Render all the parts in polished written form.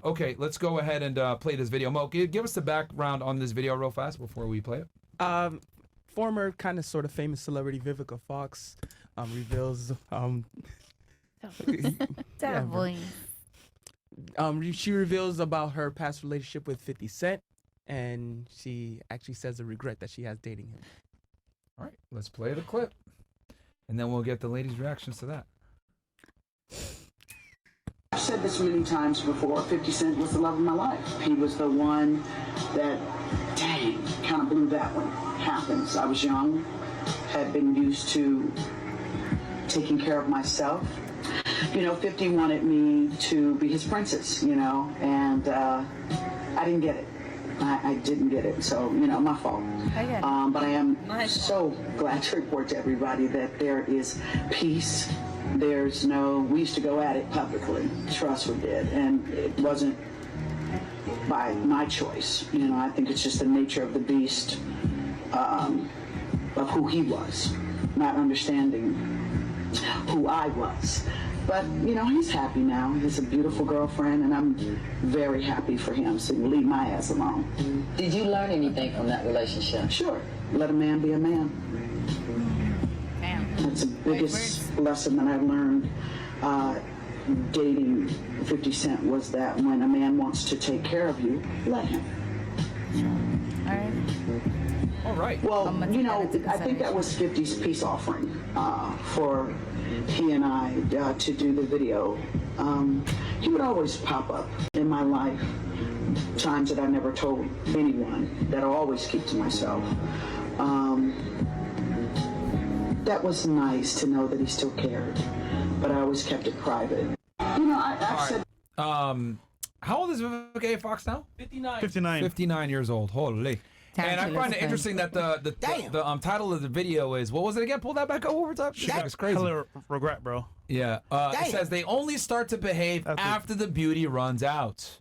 Okay, let's go ahead and play this video. Mo, give us the background on this video real fast before we play it. Former kind of sort of famous celebrity Vivica Fox reveals she reveals about her past relationship with 50 Cent, and she actually says a regret that she has dating him. All right, let's play the clip, and then we'll get the ladies' reactions to that. I've said this many times before, 50 Cent was the love of my life. He was the one that, dang, kind of blew that one. Happens. I was young, had been used to taking care of myself. 50 wanted me to be his princess, and I didn't get it. I didn't get it, so, my fault. But I am so glad to report to everybody that there is peace. We used to go at it publicly, trust we did, and it wasn't by my choice. I think it's just the nature of the beast, of who he was, not understanding who I was. But, he's happy now. He has a beautiful girlfriend, and I'm very happy for him, so leave my ass alone. Did you learn anything from that relationship? Sure. Let a man be a man. Damn. That's the biggest lesson that I learned dating 50 Cent was that when a man wants to take care of you, let him. All right. Well, I think that was 50's peace offering for he and I to do the video. He would always pop up in my life, times that I never told anyone, that I always keep to myself. That was nice to know that he still cared, but I always kept it private. I've said... How old is Vivica A. Fox now? 59. 59 years old. Holy. And I find it interesting that the title of the video is, what was it again? Pull that back up over time. It's crazy. Hella regret, bro. Yeah. It says they only start to behave after the beauty runs out.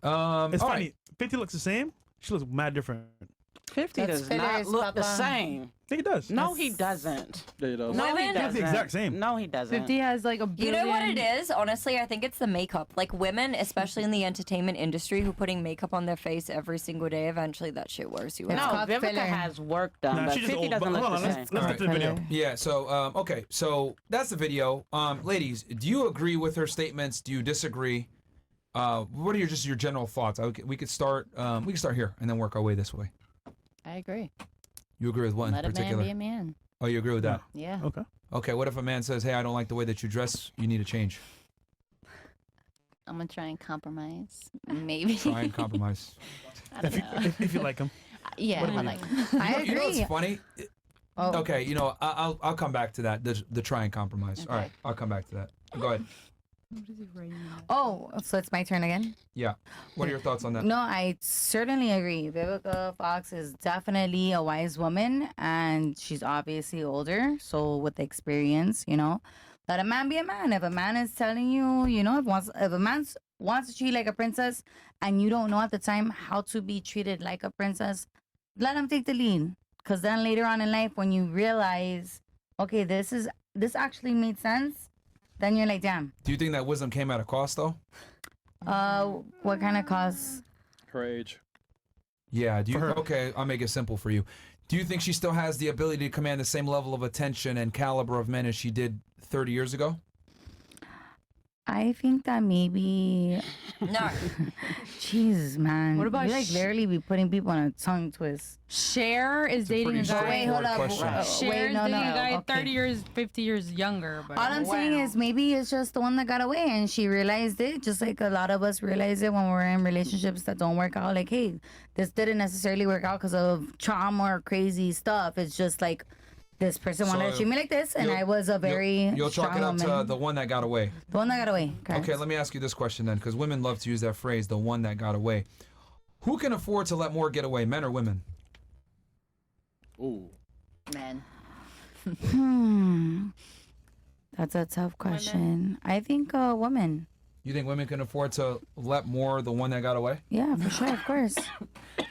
It's funny. 50 looks the same. She looks mad different. 50 does not look the same. I think it does. No, he doesn't. Yeah, he does. No, he It's doesn't. the exact same. No, he doesn't. 50 has like a billion. You know what it is? Honestly, I think it's the makeup. Like women, especially in the entertainment industry, who putting makeup on their face every single day, eventually that shit wears you No, out. Vivica has work done, Nah, but she just 50 old. doesn't But look hold the on, same. let's get to the video. Yeah, so, okay, so that's the video. Ladies, do you agree with her statements? Do you disagree? What are your general thoughts? We could start here and then work our way this way. I agree. You agree with what in Let a particular? man be a man. Oh, you agree with that? Yeah. Okay. Okay, what if a man says, hey, I don't like the way that you dress, you need to change? I'm gonna try and compromise. Maybe. Try and compromise. I don't know. If you like him. Yeah, I like. I agree. You know what's funny? Oh. Okay, I'll come back to that, the try and compromise. Okay. All right, I'll come back to that. Go ahead. Oh, so it's my turn again? Yeah. What are your thoughts on that? No, I certainly agree. Vivica Fox is definitely a wise woman, and she's obviously older. So with the experience, let a man be a man. If a man is telling you, if a man wants to treat you like a princess, and you don't know at the time how to be treated like a princess, let him take the lead. Because then later on in life, when you realize, okay, this actually made sense, then you're like, damn. Do you think that wisdom came at a cost, though? What kind of cost? Her age. Yeah. Okay, I'll make it simple for you. Do you think she still has the ability to command the same level of attention and caliber of men as she did 30 years ago? I think that maybe... No. Jesus, man. What about you literally be putting people on a tongue twist. Cher is dating a guy. Wait, hold up. Cher is dating a guy 30 years, 50 years younger. But all I'm saying is maybe it's just the one that got away and she realized it, just like a lot of us realize it when we're in relationships that don't work out. Like, hey, this didn't necessarily work out because of trauma or crazy stuff. It's just like this person wanted to treat me like this, and I was a very You'll chalk it up to the one that got away. The one that got away. Correct. Okay, let me ask you this question then, because women love to use that phrase, the one that got away. Who can afford to let more get away, men or women? Ooh. men. That's a tough question. I think women. You think women can afford to let more the one that got away? Yeah, for sure, of course.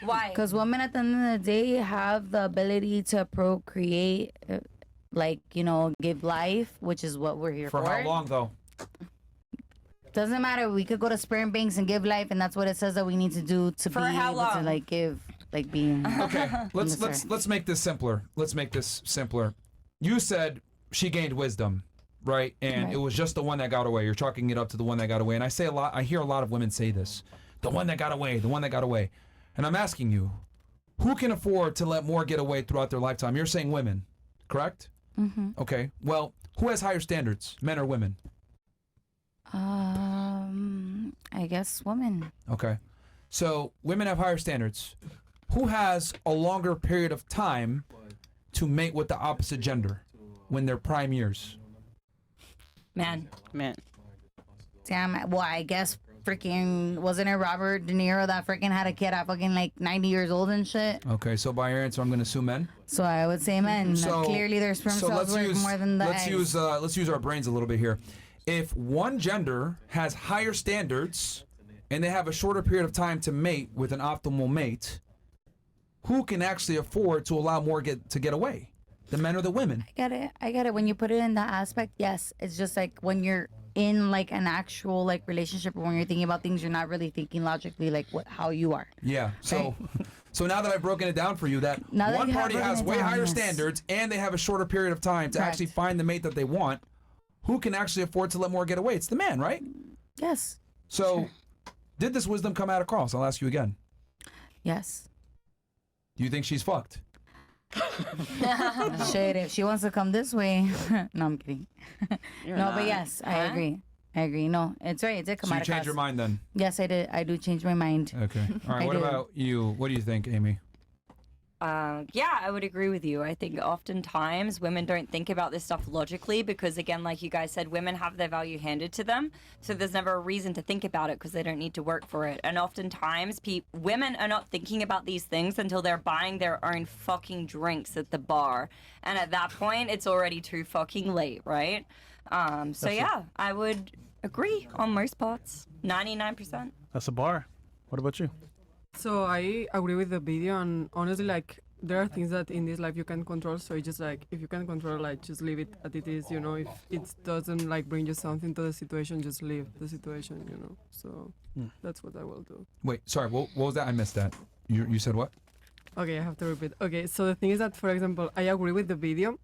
Why? Because women at the end of the day have the ability to procreate, give life, which is what we're here for. For how long, though? Doesn't matter. We could go to sperm banks and give life, and that's what it says that we need to do to For be how able to long? like give, like being. Okay, let's Yes, sir. let's make this simpler. Let's make this simpler. You said she gained wisdom, right? And Right. it was just the one that got away. You're chalking it up to the one that got away. And I hear a lot of women say this. The one that got away, the one that got away. And I'm asking you, who can afford to let more get away throughout their lifetime? You're saying women, correct? Mm-hmm. Okay. Well, who has higher standards, men or women? I guess women. Okay. So women have higher standards. Who has a longer period of time to mate with the opposite gender when they're prime years? Man. Damn. Well, I guess freaking wasn't it Robert De Niro that freaking had a kid at fucking like 90 years old and shit? Okay, so by your answer, I'm going to assume men. So I would say men. So Clearly, their sperm cells work more than the eggs. let's use our brains a little bit here. If one gender has higher standards and they have a shorter period of time to mate with an optimal mate, who can actually afford to allow more to get away? The men or the women? I get it. When you put it in that aspect, yes. It's just like when you're in like an actual like relationship or when you're thinking about things, you're not really thinking logically like how you are. Yeah. So so now that I've broken it down for you, that Now that one you have party broken has it way down, higher yes. standards and they have a shorter period of time to Correct. actually find the mate that they want, who can actually afford to let more get away? It's the man, right? Yes. So did this wisdom come out across? I'll ask you again. Yes. Do you think she's fucked? Shit, if she wants to come this way. No, I'm kidding. No, but yes, I agree. No, it's right. It did come So out you of changed your mind then? Yes, I did. I do change my mind. Okay. All right. I What did. about you? What do you think, Amy? Yeah, I would agree with you. I think oftentimes women don't think about this stuff logically because, again, like you guys said, women have their value handed to them. So there's never a reason to think about it because they don't need to work for it. And oftentimes women are not thinking about these things until they're buying their own fucking drinks at the bar. And at that point, it's already too fucking late, right? So yeah, I would agree on most parts. 99%. That's a bar. What about you? So I agree with the video, and honestly, like, there are things that in this life you can control. So it's just like, if you can control, like, just leave it as it is, you know. If it doesn't like bring you something to the situation, just leave the situation, you know. So that's what I will do. Wait, sorry. What was that? I missed that. You said what? Okay, I have to repeat. Okay, so the thing is that, for example, I agree with the video.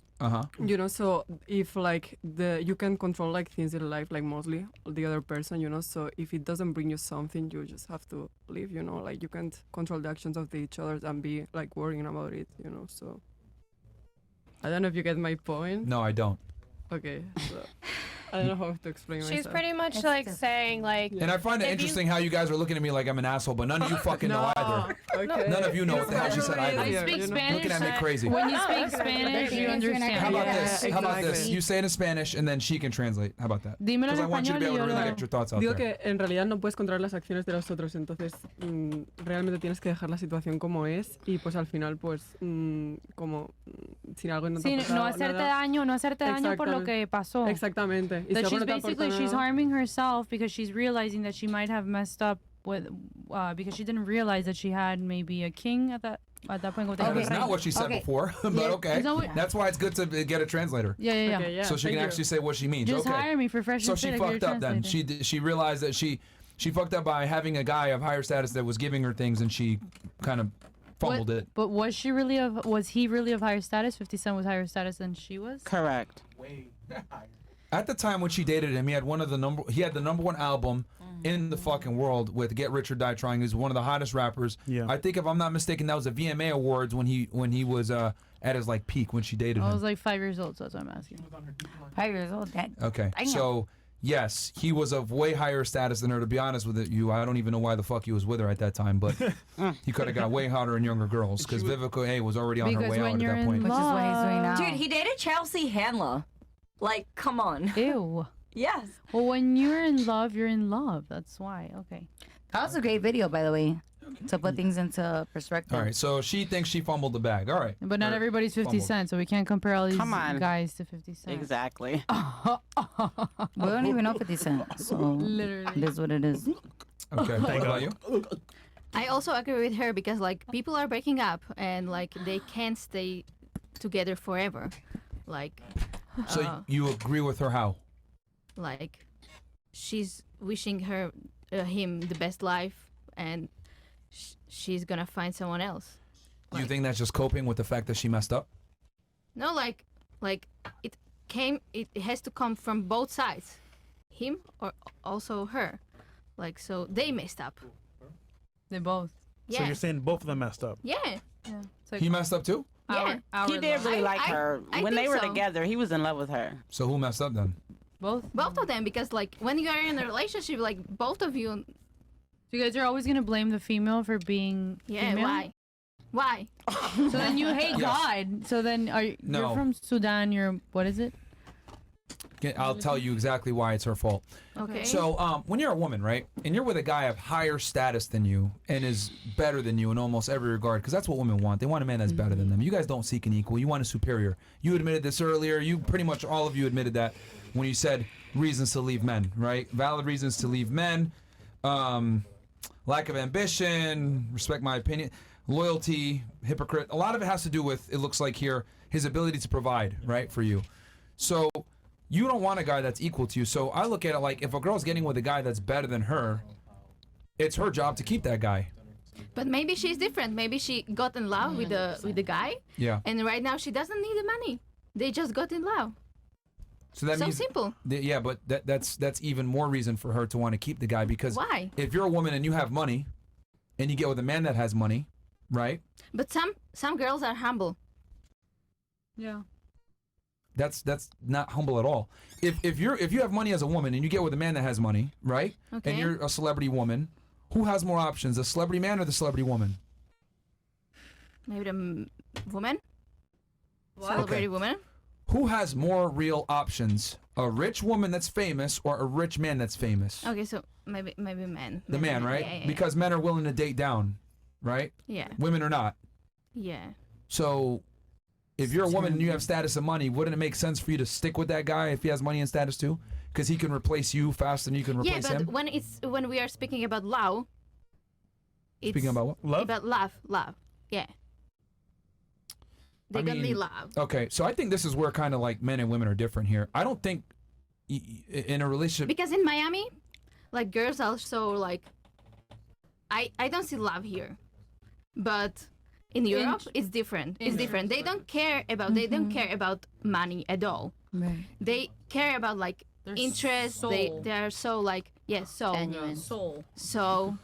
You know, so if like you can control like things in life, like mostly the other person, you know, so if it doesn't bring you something, you just have to leave, you know, like you can't control the actions of each other and be like worrying about it, you know. So I don't know if you get my point. No, I don't. Okay, so I don't know how to explain myself. She's pretty much like saying like. And I find it interesting how you guys are looking at me like I'm an asshole, but none of you fucking know either. Okay. None of you know what the hell she said either. I speak Spanish. Looking at me crazy. When you speak Spanish, you understand. How about this? Yeah, How about this? exactly. You say it in Spanish and then she can translate. How about that? Dímelo Because en I want you to be able to español y yo really lo- get your thoughts out Digo there. que en realidad no puedes controlar las acciones de los otros, entonces realmente tienes que dejar la situación como es y pues al final pues como sin algo no te Sí, ha no pasado hacerte nada. daño, no hacerte daño por lo que pasó. Exactamente. Y si That algo she's no te aporta basically she's nada- harming herself because she's realizing that she might have messed up with because she didn't realize that she had maybe a king at that point. With the That is rey. not what she said before, but okay. Is that what- That's why it's good to get a translator. Yeah. Okay, yeah, So she can thank you. actually say what she means. Just Okay. hire me for fresh So and she fit if you're fucked up then. translating. She realized that she fucked up by having a guy of higher status that was giving her things and she kind of fumbled it. But was he really of higher status? 50 Cent was higher status than she was? Correct. At the time when she dated him, he had the number one album in the fucking world with "Get Rich or Die Trying." He was one of the hottest rappers. Yeah. I think if I'm not mistaken, that was the VMA Awards when he was at his like peak when she dated I him. was like 5 years old, so that's what I'm asking. 5 years old. Okay, Damn. so yes, he was of way higher status than her. To be honest with you, I don't even know why the fuck he was with her at that time, but he could have got way hotter and younger girls because Vivica A was already on her Because way when out at you're that in point. Which is what he's doing now. Dude, he dated Chelsea Handler. Like, come on. Ew. Yes. Well, when you're in love, you're in love. That's why. Okay. That was a great video, by the way, to put things into perspective. All right, so she thinks she fumbled the bag. All right, But not Or everybody's 50 fumbled. Cent, so we can't compare all these Come on. guys to 50 Cent. Exactly. We don't even know 50 Cent, so Literally. it is what it is. Okay, what about you? I also agree with her because like people are breaking up and like they can't stay together forever. Like So you agree with her how? like she's wishing him the best life, and she's gonna find someone else. You think that's just coping with the fact that she messed up? No, like it has to come from both sides, him or also her, like, so they messed up. They both. Yeah. So you're saying both of them messed up? Yeah. He messed up too? Yeah. He did really like her. When they were so. together, he was in love with her. So who messed up then? Both of them, because like when you are in a relationship, like both of you. So you guys are always gonna blame the female for being female? Why? So then you hate Yes. God. So then No. you're from Sudan. What is it? I'll tell you exactly why it's her fault. Okay. So when you're a woman, right, and you're with a guy of higher status than you and is better than you in almost every regard, because that's what women want. They want a man that's better than them. You guys don't seek an equal. You want a superior. You admitted this earlier. You pretty much all of you admitted that when you said reasons to leave men, right? Valid reasons to leave men. Lack of ambition, respect my opinion, loyalty, hypocrite. A lot of it has to do with, it looks like here, his ability to provide, right, for you. So you don't want a guy that's equal to you. So I look at it like if a girl's getting with a guy that's better than her, it's her job to keep that guy. But maybe she's different. Maybe she got in love with the guy. Yeah. And right now she doesn't need the money. They just got in love. So that means simple. Yeah, but that's even more reason for her to want to keep the guy, because Why? if you're a woman and you have money, and you get with a man that has money, right? But some girls are humble. Yeah. That's not humble at all. If you have money as a woman and you get with a man that has money, right? Okay. And you're a celebrity woman, who has more options, the celebrity man or the celebrity woman? Maybe the woman. What? Celebrity Okay. woman. Who has more real options? A rich woman that's famous or a rich man that's famous? Okay, so maybe man. The man, right? Yeah. Because men are willing to date down, right? Yeah. Women are not. Yeah. So if you're a woman and you have status and money, wouldn't it make sense for you to stick with that guy if he has money and status too? Because he can replace you faster than you can replace Yeah, but him. when we are speaking about love, it's Speaking about what? Love? about love. Yeah. They got me love. Okay, so I think this is where kind of like men and women are different here. I don't think in a relationship. Because in Miami, like girls are so like, I don't see love here, but in Europe it's different. It's different. They don't care about money at all. Right. They care about like Their interest. soul. They are so like Genuine. Soul. so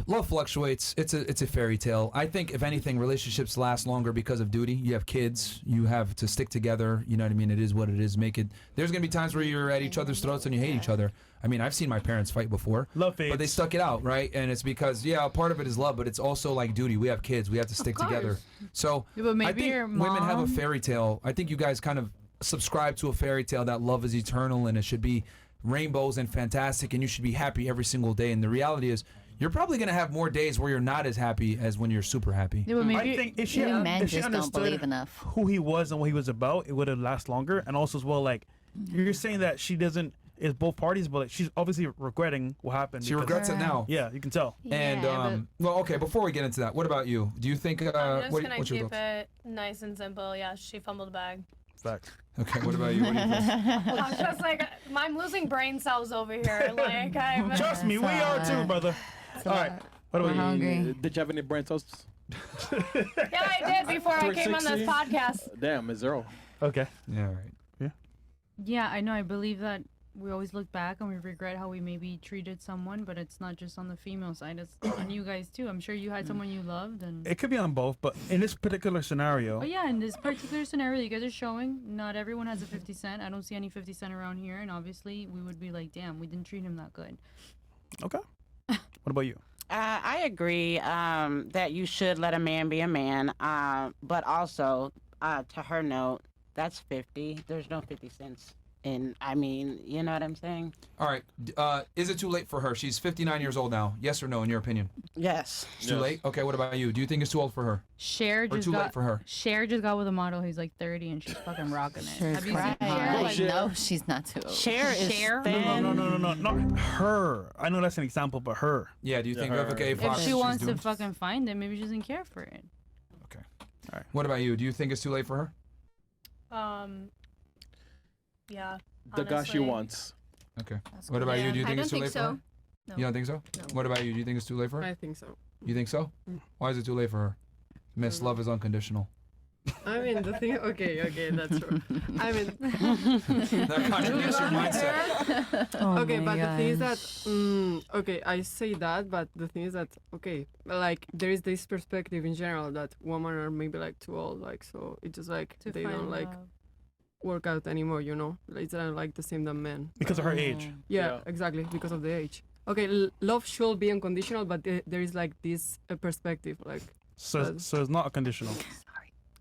Love fluctuates. It's a fairy tale. I think if anything, relationships last longer because of duty. You have kids. You have to stick together. You know what I mean? It is what it is. Make it. There's gonna be times where you're at each other's throats and you hate each other. I mean, I've seen my parents fight before. Love fades. But they stuck it out, right? And it's because part of it is love, but it's also like duty. We have kids. We have to stick together. So Yeah, but maybe I think your women have a mom- fairy tale. I think you guys kind of subscribe to a fairy tale that love is eternal and it should be rainbows and fantastic and you should be happy every single day. And the reality is, you're probably gonna have more days where you're not as happy as when you're super happy. Yeah, but maybe I think if she, Maybe men if she just don't understood believe enough. who he was and what he was about, it would have lasted longer. And also as well, like you're saying that she doesn't. It's both parties, but like, she's obviously regretting what happened. She because- regrets it now. Yeah, you can tell. And well, okay. Before we get into that, what about you? Do you think? I'm just what, gonna what's your keep thoughts? it nice and simple. Yeah, she fumbled the bag. Facts. Okay. What about you? What do you think? I'm just like, I'm losing brain cells over here. Like, I'm. Trust me, we are too, brother. All right. What about We're you? hungry. Did you have any brain toasts? Yeah, I did before I came on this 360? podcast. Damn, it's 0. Okay. Yeah. All right. Yeah, I know. I believe that we always look back and we regret how we maybe treated someone, but it's not just on the female side. It's on you guys too. I'm sure you had someone you loved, and It could be on both, but in this particular scenario, but yeah, in this particular scenario you guys are showing, not everyone has a 50 cent. I don't see any 50 cent around here, and obviously we would be like, damn, we didn't treat him that good. okay. What about you? I agree that you should let a man be a man, but also, to her note, that's 50. There's no 50 cents. And I mean, you know what I'm saying? All right. Is it too late for her? She's 59 years old now. Yes or no, in your opinion? Yes. It's too late? Okay, what about you? Do you think it's too old for her? Cher Or just too got late for her? Cher just got with a model who's like 30 and she's fucking rocking it. Cher's Have you seen crazy. Cher? Like, No, she's not too old. Cher is Cher? thin. No, not her. I know that's an example, but her. Yeah, do you think her. Vivica A. if Fox she she's wants doing? to fucking find it, maybe she doesn't care for it. Okay. All right. What about you? Do you think it's too late for her? Yeah. The guy she honestly. wants. Okay. What about you? Do you think it's too late for her? No. You don't think so? No. What about you? Do you think it's too late for her? I think so. You think so? Why is it too late for her? Miss, love is unconditional. I mean, the thing. Okay, that's true. I mean, That contradicts your mindset. okay, but the thing is that, okay, I say that, but the thing is that, okay, like there is this perspective in general that women are maybe like too old, like so it just like To they find don't like love. work out anymore, you know? It's not like the same than men. Because of her age. Yeah, exactly, because of the age. Okay, love should be unconditional, but there is like this perspective, like. So it's not a conditional.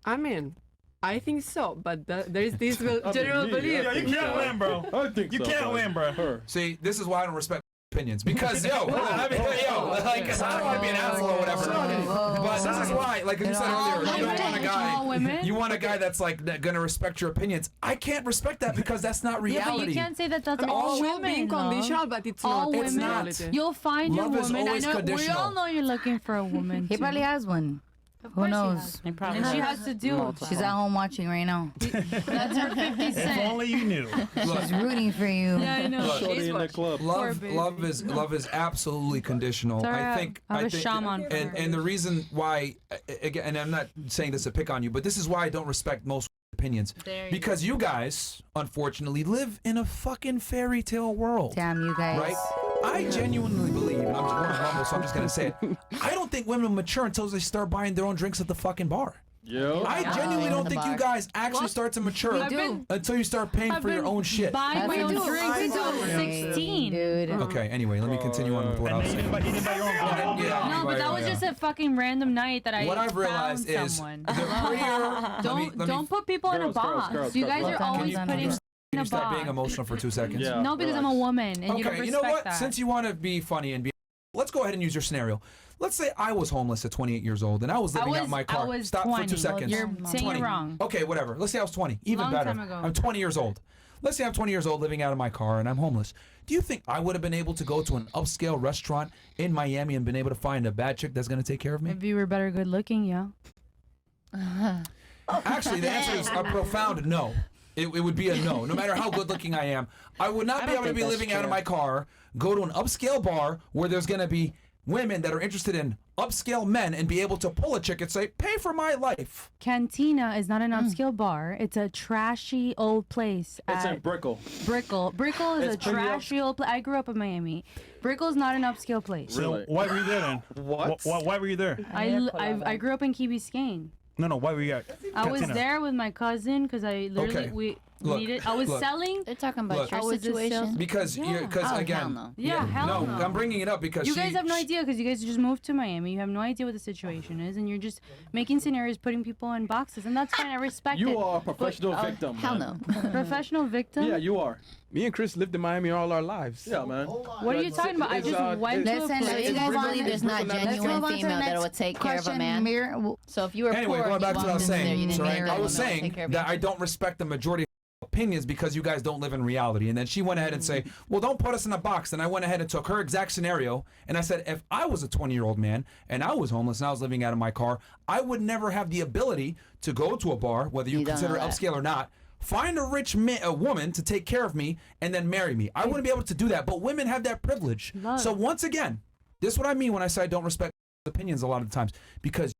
I mean, I think so, but there is this general belief. Yeah, you can't win, bro. I think You can't win, bro. See, this is why I don't respect opinions because I mean, like, I don't want to be an asshole or whatever. But this is why, like you said earlier, you don't want a guy. You want a guy that's like gonna respect your opinions. I can't respect that because that's not Yeah, reality. but you can't say that that's I mean, all it should women. be unconditional, but it's all not. women. It's not. You'll find your Love is woman. I always know we conditional. all know you're looking for a woman. He too. probably has one. Of Who course he knows? has. He probably And she has. has to do. She's at home watching right now. That's her 50 If cent. only you knew. She's rooting for you. Yeah, I know. Look, Shorty in the club. love is absolutely conditional. Sorry, I think I have a think, shaman for her. and the reason why again, and I'm not saying this to pick on you, but this is why I don't respect most opinions because you guys unfortunately live in a fucking fairy tale world. Damn you guys. Right? I genuinely believe, and I'm just going to rumble, so I'm just gonna say it. I don't think women mature until they start buying their own drinks at the fucking bar. Yeah. I genuinely don't think you guys actually start to mature until you start paying for your own shit. Buying my own drink since I was 16. Dude. Okay, anyway, let me continue on with what I And was then you saying. didn't buy your own wine. No, but that was just a fucking random night that I What I've found realized is someone. the prayer. Don't put people in a box. You guys are always putting in Can a you stop box. being emotional for 2 seconds? Yeah. No, because I'm a woman and you don't Okay, respect you know what? that. Since you want to be funny and be, let's go ahead and use your scenario. Let's say I was homeless at 28 years old and I was living out in my car. I was Stop 20. for 2 seconds. You're saying 20. it wrong. Okay, whatever. Let's say I was 20. Even Long better. time ago. I'm 20 years old. Let's say I'm 20 years old living out of my car and I'm homeless. Do you think I would have been able to go to an upscale restaurant in Miami and been able to find a bad chick that's going to take care of me? If you were better good looking, yeah. Actually, the answer is a profound no. It would be a no. No matter how good looking I am, I would not be able to be living out of my car, go to an upscale bar where there's going to be women that are interested in upscale men and be able to pull a chick and say, pay for my life. Cantina is not an upscale bar. It's a trashy old place. It's in at Brickell. Brickell. Brickell is It's a pretty trashy old place. I grew up in Miami. Brickell's not an upscale place. Really? So why were you there then? What? Why were you there? I grew up in Key Biscayne. No, why were you at I was Cantina? there with my cousin because I literally Okay. Look, needed. I was look. selling. They're talking about Look. your I was a situation. sales- Because again, no. Yeah, hell no, no. I'm bringing it up because You guys have no idea because you guys just moved to Miami. You have no idea what the situation is, and you're just making scenarios, putting people in boxes, and that's fine. I respect it. You are a professional victim. Hell man. no. Professional victim. Yeah, you are. Me and Chris lived in Miami all our lives. Yeah, man. What are you talking about? I just went to a Listen, place. you guys Believe there's not Let's move genuine on to the female that next will take care of a question. man. So if you were Anyway, poor, going and back you to what I was walked in there, you saying, didn't sorry, marry a I was woman that will saying take care of that you. I don't respect the majority of opinions because you guys don't live in reality. And then she went ahead and say, well, don't put us in a box. And I went ahead and took her exact scenario. And I said, if I was a 20-year-old man and I was homeless and I was living out of my car, I would never have the ability to go to a bar, whether you You don't consider it know that. upscale or not, find a rich a woman to take care of me and then marry me. I wouldn't be able to do that. But women have that privilege. Love. So once again, this is what I mean when I say I don't respect opinions a lot of the times, because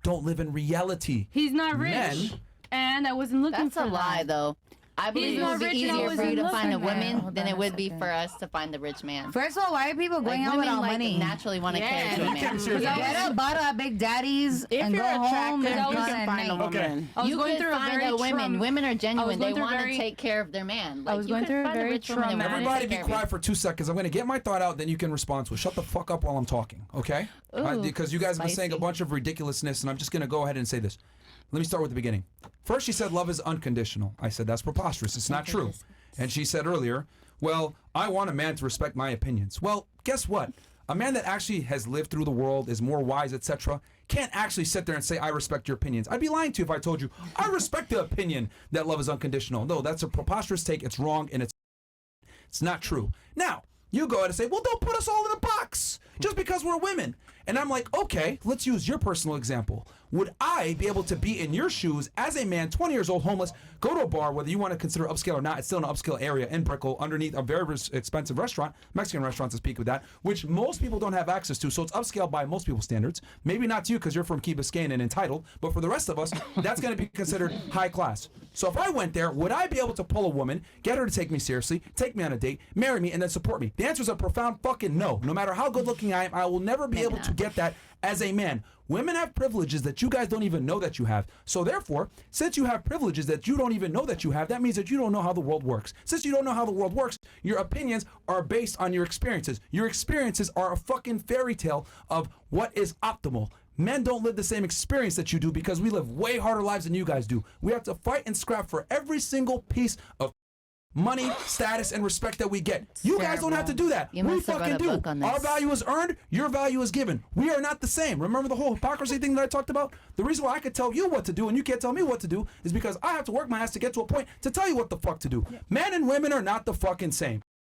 don't live in reality. He's not rich, Men- and I wasn't looking That's for a lie, that. though. I believe it not would be rich and I easier for you wasn't to find a looking there. woman than it would be for us to find the rich man. First of all, why are people Like going out women without like money? naturally want to cater to a man. Get a bottle at Big Daddy's If and you're go home attractive, and you call can it find a night. woman. I was You going could through a find very a women. Trump- Women are I was genuine. They going through want to very- take care of their man. Like, was you going could through a find very rich woman that wants to Everybody take be care of you. quiet for 2 seconds. I'm going to get my thought out, then you can respond to it. Shut the fuck up while I'm talking, okay? Because you guys have been saying a spicy. bunch of ridiculousness, and I'm just going to go ahead and say this. Let me start with the beginning. First, she said love is unconditional. I said that's preposterous. It's not true. And she said earlier, well, I want a man to respect my opinions. Well, guess what? A man that actually has lived through the world, is more wise, etc., can't actually sit there and say, I respect your opinions. I'd be lying to you if I told you, I respect the opinion that love is unconditional. No, that's a preposterous take. It's wrong, and it's not true. Now, you go ahead and say, well, don't put us all in a box just because we're women. And I'm like, okay, let's use your personal example. Would I be able to be in your shoes as a man, 20 years old, homeless, go to a bar, whether you want to consider upscale or not, it's still an upscale area in Brickell, underneath a very expensive restaurant, Mexican restaurant to speak with that, which most people don't have access to, so it's upscale by most people's standards. Maybe not to you because you're from Key Biscayne and entitled, but for the rest of us, that's going to be considered high class. So if I went there, would I be able to pull a woman, get her to take me seriously, take me on a date, marry me, and then support me? The answer is a profound fucking no. No matter how good looking I am, I will never be able to get that as a man. Women have privileges that you guys don't even know that you have. So therefore, since you have privileges that you don't even know that you have, that means that you don't know how the world works. Since you don't know how the world works, your opinions are based on your experiences. Your experiences are a fucking fairy tale of what is optimal. Men don't live the same experience that you do because we live way harder lives than you guys do. We have to fight and scrap for every single piece of money, status, and respect that we get. You guys don't have to do that. We fucking do. Our value is earned, your value is given. We are not the same. Remember the whole hypocrisy thing that I talked about? The reason why I could tell you what to do and you can't tell me what to do is because I have to work my ass to get to a point to tell you what the fuck to do. Men and women are not the fucking same.